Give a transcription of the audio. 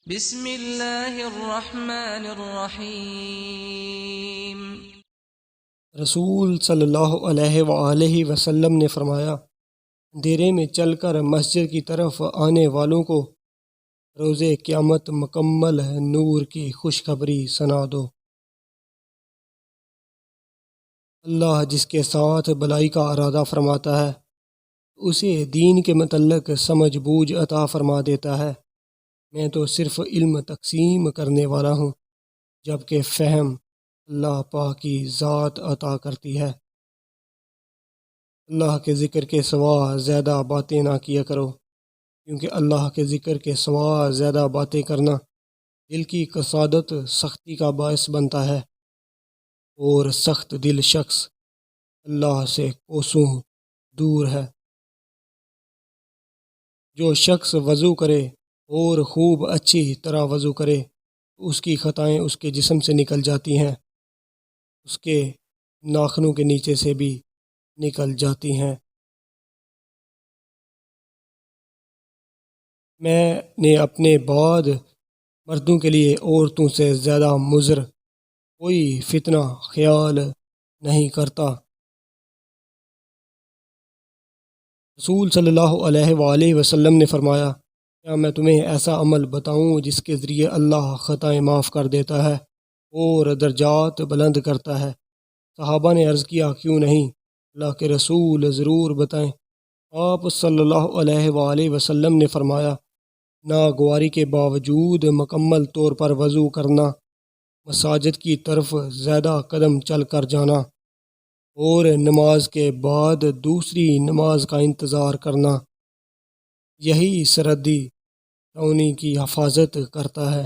بسم اللہ الرحمن الرحیم۔ رسول صلی اللہ علیہ وآلہ وسلم نے فرمایا، اندھیرے میں چل کر مسجد کی طرف آنے والوں کو روز قیامت مکمل نور کی خوشخبری سنا دو۔ اللہ جس کے ساتھ بلائی کا ارادہ فرماتا ہے اسے دین کے متعلق سمجھ بوجھ عطا فرما دیتا ہے۔ میں تو صرف علم تقسیم کرنے والا ہوں، جبکہ فہم اللہ پاک کی ذات عطا کرتی ہے۔ اللہ کے ذکر کے سوا زیادہ باتیں نہ کیا کرو، کیونکہ اللہ کے ذکر کے سوا زیادہ باتیں کرنا دل کی کسادت سختی کا باعث بنتا ہے، اور سخت دل شخص اللہ سے کوسوں دور ہے۔ جو شخص وضو کرے اور خوب اچھی طرح وضو کرے تو اس کی خطائیں اس کے جسم سے نکل جاتی ہیں، اس کے ناخنوں کے نیچے سے بھی نکل جاتی ہیں۔ میں نے اپنے بعد مردوں کے لیے عورتوں سے زیادہ مضر کوئی فتنہ خیال نہیں کرتا۔ رسول صلی اللہ علیہ وآلہ وسلم نے فرمایا، کیا میں تمہیں ایسا عمل بتاؤں جس کے ذریعے اللہ خطائیں معاف کر دیتا ہے اور درجات بلند کرتا ہے؟ صحابہ نے عرض کیا، کیوں نہیں اللہ کے رسول، ضرور بتائیں۔ آپ صلی اللہ علیہ وآلہ وسلم نے فرمایا، ناگواری کے باوجود مکمل طور پر وضو کرنا، مساجد کی طرف زیادہ قدم چل کر جانا، اور نماز کے بعد دوسری نماز کا انتظار کرنا، یہی سرحدی رونی کی حفاظت کرتا ہے۔